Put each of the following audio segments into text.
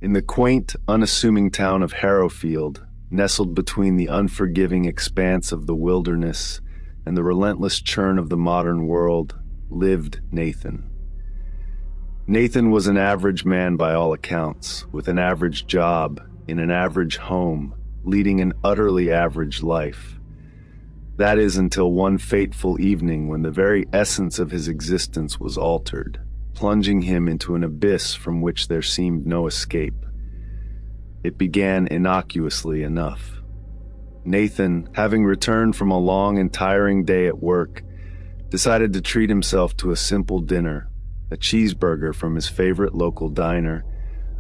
In the quaint, unassuming town of Harrowfield, nestled between the unforgiving expanse of the wilderness and the relentless churn of the modern world, lived Nathan. Nathan was an average man by all accounts, with an average job, in an average home, leading an utterly average life. That is until one fateful evening when the very essence of his existence was altered, plunging him into an abyss from which there seemed no escape. It began innocuously enough. Nathan, having returned from a long and tiring day at work, decided to treat himself to a simple dinner, a cheeseburger from his favorite local diner,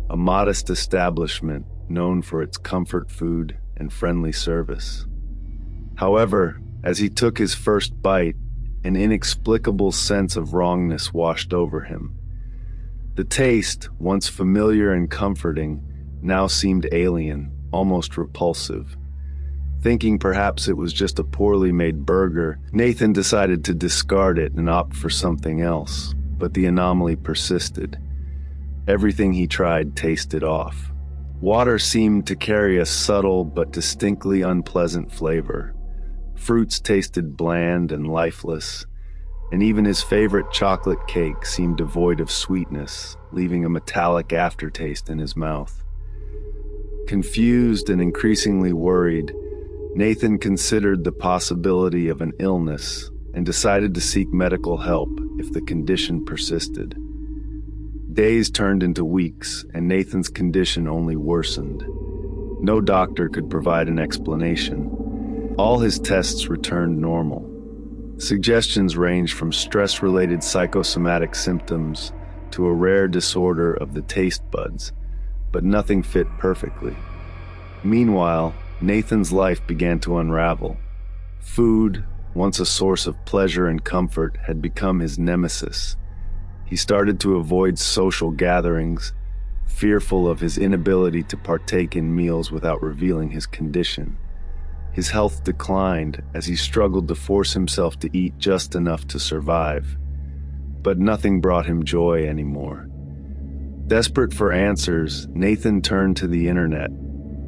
a modest establishment known for its comfort food and friendly service. However, as he took his first bite, an inexplicable sense of wrongness washed over him. The taste, once familiar and comforting, now seemed alien, almost repulsive. Thinking perhaps it was just a poorly made burger, Nathan decided to discard it and opt for something else, but the anomaly persisted. Everything he tried tasted off. Water seemed to carry a subtle but distinctly unpleasant flavor. Fruits tasted bland and lifeless, and even his favorite chocolate cake seemed devoid of sweetness, leaving a metallic aftertaste in his mouth. Confused and increasingly worried, Nathan considered the possibility of an illness and decided to seek medical help if the condition persisted. Days turned into weeks, and Nathan's condition only worsened. No doctor could provide an explanation. All his tests returned normal. Suggestions ranged from stress-related psychosomatic symptoms to a rare disorder of the taste buds, but nothing fit perfectly. Meanwhile, Nathan's life began to unravel. Food, once a source of pleasure and comfort, had become his nemesis. He started to avoid social gatherings, fearful of his inability to partake in meals without revealing his condition. His health declined as he struggled to force himself to eat just enough to survive. But nothing brought him joy anymore. Desperate for answers, Nathan turned to the internet,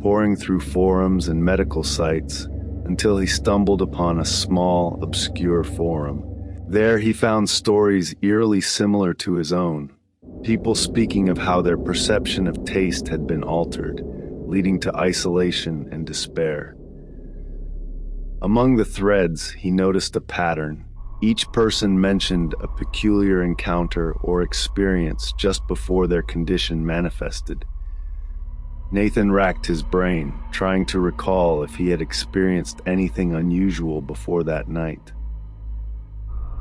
poring through forums and medical sites until he stumbled upon a small, obscure forum. There he found stories eerily similar to his own, people speaking of how their perception of taste had been altered, leading to isolation and despair. Among the threads, he noticed a pattern. Each person mentioned a peculiar encounter or experience just before their condition manifested. Nathan racked his brain, trying to recall if he had experienced anything unusual before that night.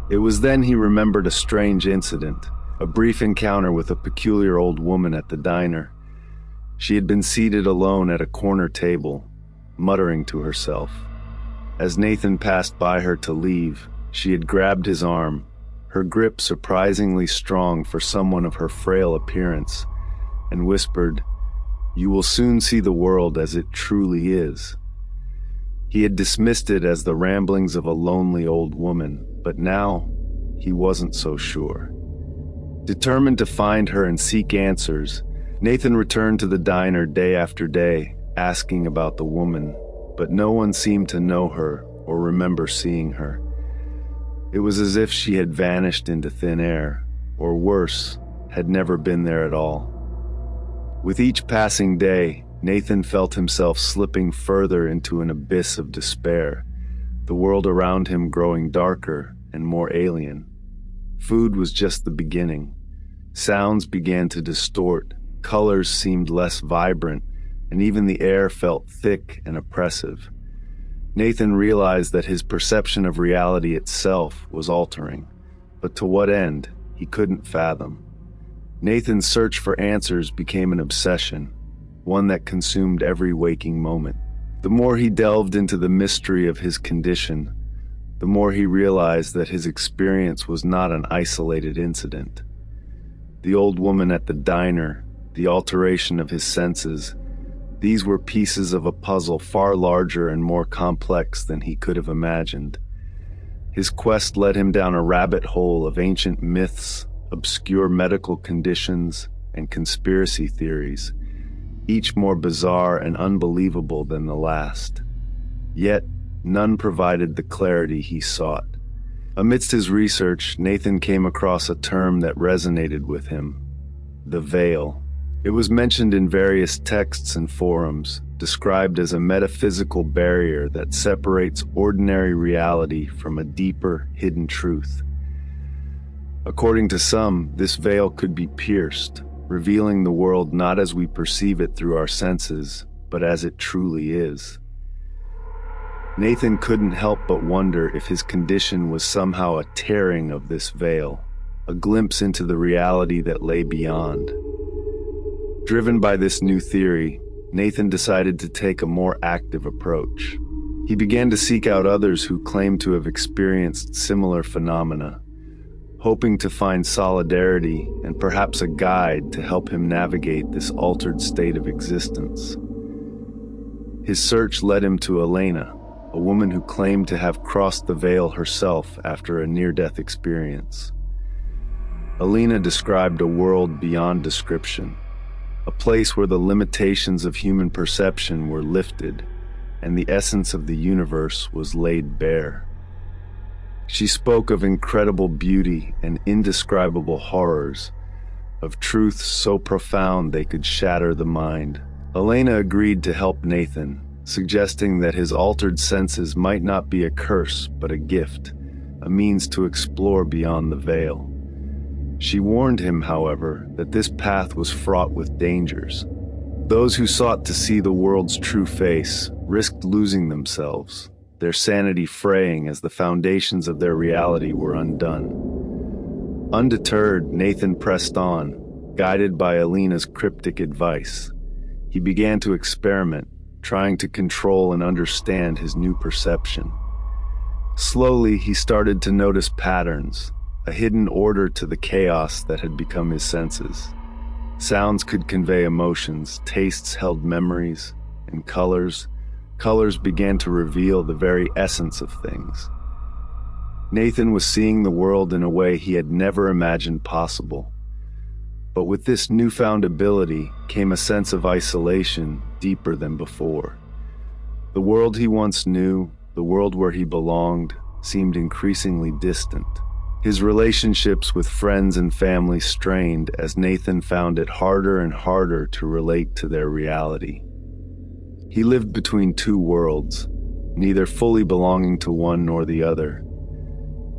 It was then he remembered a strange incident, a brief encounter with a peculiar old woman at the diner. She had been seated alone at a corner table, muttering to herself. As Nathan passed by her to leave, she had grabbed his arm, her grip surprisingly strong for someone of her frail appearance, and whispered, "You will soon see the world as it truly is." He had dismissed it as the ramblings of a lonely old woman, but now he wasn't so sure. Determined to find her and seek answers, Nathan returned to the diner day after day, asking about the woman, but no one seemed to know her or remember seeing her. It was as if she had vanished into thin air, or worse, had never been there at all. With each passing day, Nathan felt himself slipping further into an abyss of despair, the world around him growing darker and more alien. Food was just the beginning. Sounds began to distort, colors seemed less vibrant, and even the air felt thick and oppressive. Nathan realized that his perception of reality itself was altering, but to what end, he couldn't fathom. Nathan's search for answers became an obsession, one that consumed every waking moment. The more he delved into the mystery of his condition, the more he realized that his experience was not an isolated incident. The old woman at the diner, the alteration of his senses, these were pieces of a puzzle far larger and more complex than he could have imagined. His quest led him down a rabbit hole of ancient myths, obscure medical conditions, and conspiracy theories, each more bizarre and unbelievable than the last. Yet, none provided the clarity he sought. Amidst his research, Nathan came across a term that resonated with him: the veil. It was mentioned in various texts and forums, described as a metaphysical barrier that separates ordinary reality from a deeper, hidden truth. According to some, this veil could be pierced, revealing the world not as we perceive it through our senses, but as it truly is. Nathan couldn't help but wonder if his condition was somehow a tearing of this veil, a glimpse into the reality that lay beyond. Driven by this new theory, Nathan decided to take a more active approach. He began to seek out others who claimed to have experienced similar phenomena, hoping to find solidarity and perhaps a guide to help him navigate this altered state of existence. His search led him to Elena, a woman who claimed to have crossed the veil herself after a near-death experience. Elena described a world beyond description, a place where the limitations of human perception were lifted and the essence of the universe was laid bare. She spoke of incredible beauty and indescribable horrors, of truths so profound they could shatter the mind. Elena agreed to help Nathan, suggesting that his altered senses might not be a curse but a gift, a means to explore beyond the veil. She warned him, however, that this path was fraught with dangers. Those who sought to see the world's true face risked losing themselves, their sanity fraying as the foundations of their reality were undone. Undeterred, Nathan pressed on, guided by Elena's cryptic advice. He began to experiment, trying to control and understand his new perception. Slowly, he started to notice patterns, a hidden order to the chaos that had become his senses. Sounds could convey emotions, tastes held memories, and colors began to reveal the very essence of things. Nathan was seeing the world in a way he had never imagined possible. But with this newfound ability came a sense of isolation deeper than before. The world he once knew, the world where he belonged, seemed increasingly distant. His relationships with friends and family strained as Nathan found it harder and harder to relate to their reality. He lived between two worlds, neither fully belonging to one nor the other.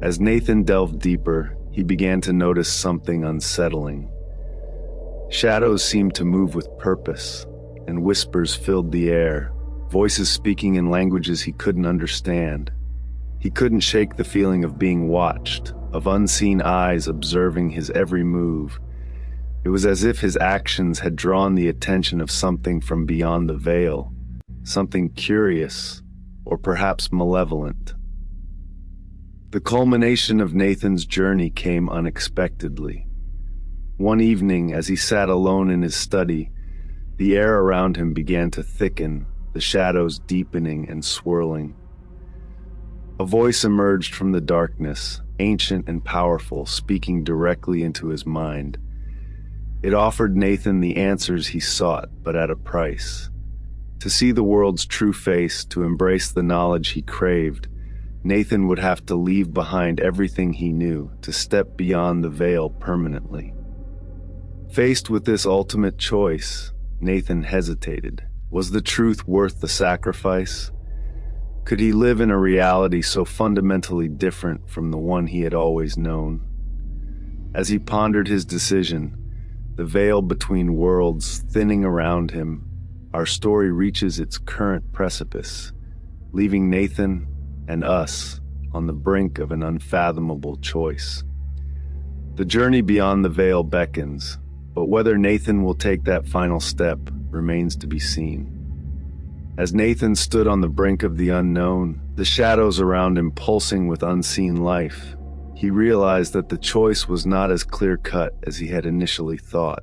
As Nathan delved deeper, he began to notice something unsettling. Shadows seemed to move with purpose, and whispers filled the air, voices speaking in languages he couldn't understand. He couldn't shake the feeling of being watched, of unseen eyes observing his every move. It was as if his actions had drawn the attention of something from beyond the veil, something curious, or perhaps malevolent. The culmination of Nathan's journey came unexpectedly. One evening, as he sat alone in his study, the air around him began to thicken, the shadows deepening and swirling. A voice emerged from the darkness, ancient and powerful, speaking directly into his mind. It offered Nathan the answers he sought, but at a price. To see the world's true face, to embrace the knowledge he craved, Nathan would have to leave behind everything he knew, to step beyond the veil permanently. Faced with this ultimate choice, Nathan hesitated. Was the truth worth the sacrifice? Could he live in a reality so fundamentally different from the one he had always known? As he pondered his decision, the veil between worlds thinning around him, our story reaches its current precipice, leaving Nathan and us on the brink of an unfathomable choice. The journey beyond the veil beckons, but whether Nathan will take that final step remains to be seen. As Nathan stood on the brink of the unknown, the shadows around him pulsing with unseen life, he realized that the choice was not as clear-cut as he had initially thought.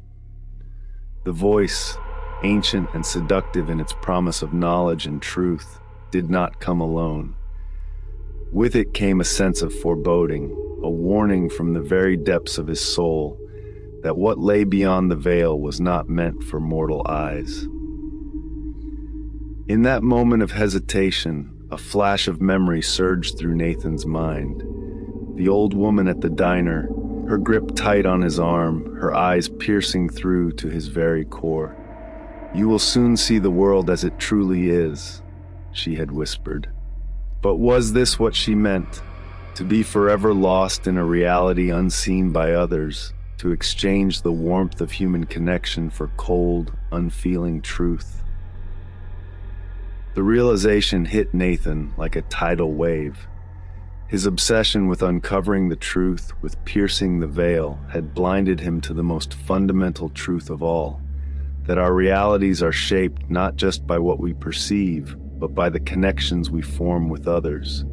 The voice, ancient and seductive in its promise of knowledge and truth, did not come alone. With it came a sense of foreboding, a warning from the very depths of his soul that what lay beyond the veil was not meant for mortal eyes. In that moment of hesitation, a flash of memory surged through Nathan's mind. The old woman at the diner, her grip tight on his arm, her eyes piercing through to his very core. "You will soon see the world as it truly is," she had whispered. But was this what she meant? To be forever lost in a reality unseen by others, to exchange the warmth of human connection for cold, unfeeling truth? The realization hit Nathan like a tidal wave. His obsession with uncovering the truth, with piercing the veil, had blinded him to the most fundamental truth of all, that our realities are shaped not just by what we perceive, but by the connections we form with others.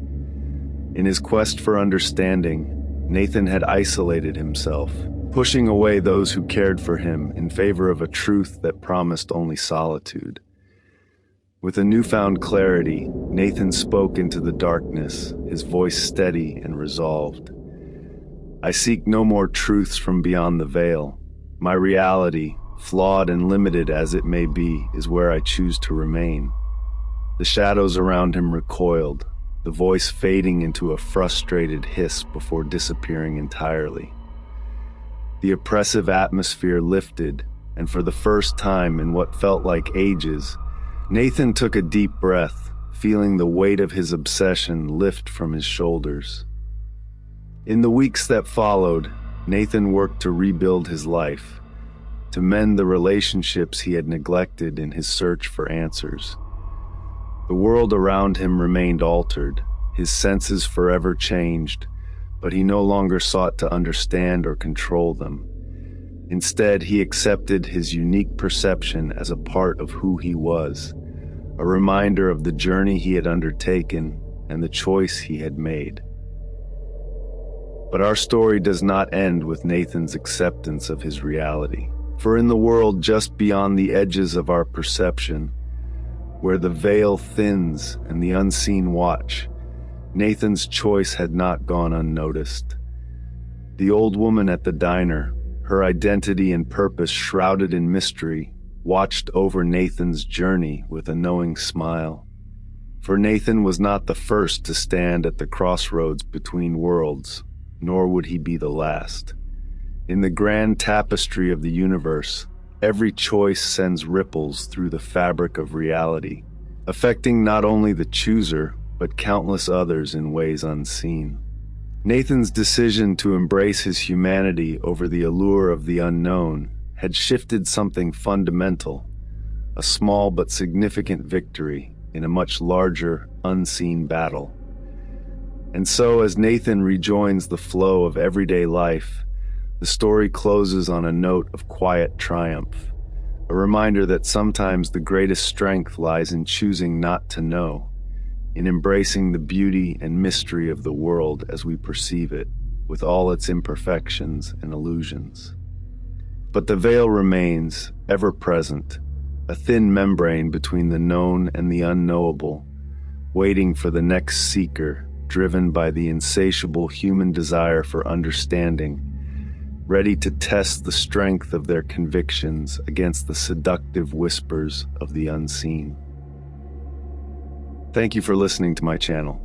In his quest for understanding, Nathan had isolated himself, pushing away those who cared for him in favor of a truth that promised only solitude. With a newfound clarity, Nathan spoke into the darkness, his voice steady and resolved. "I seek no more truths from beyond the veil. My reality, flawed and limited as it may be, is where I choose to remain." The shadows around him recoiled, the voice fading into a frustrated hiss before disappearing entirely. The oppressive atmosphere lifted, and for the first time in what felt like ages, Nathan took a deep breath, feeling the weight of his obsession lift from his shoulders. In the weeks that followed, Nathan worked to rebuild his life, to mend the relationships he had neglected in his search for answers. The world around him remained altered, his senses forever changed, but he no longer sought to understand or control them. Instead, he accepted his unique perception as a part of who he was, a reminder of the journey he had undertaken and the choice he had made. But our story does not end with Nathan's acceptance of his reality. For in the world just beyond the edges of our perception, where the veil thins and the unseen watch, Nathan's choice had not gone unnoticed. The old woman at the diner, her identity and purpose shrouded in mystery, watched over Nathan's journey with a knowing smile. For Nathan was not the first to stand at the crossroads between worlds, nor would he be the last. In the grand tapestry of the universe, every choice sends ripples through the fabric of reality, affecting not only the chooser, but countless others in ways unseen. Nathan's decision to embrace his humanity over the allure of the unknown had shifted something fundamental, a small but significant victory in a much larger, unseen battle. And so, as Nathan rejoins the flow of everyday life, the story closes on a note of quiet triumph, a reminder that sometimes the greatest strength lies in choosing not to know, in embracing the beauty and mystery of the world as we perceive it, with all its imperfections and illusions. But the veil remains, ever present, a thin membrane between the known and the unknowable, waiting for the next seeker, driven by the insatiable human desire for understanding, ready to test the strength of their convictions against the seductive whispers of the unseen. Thank you for listening to my channel.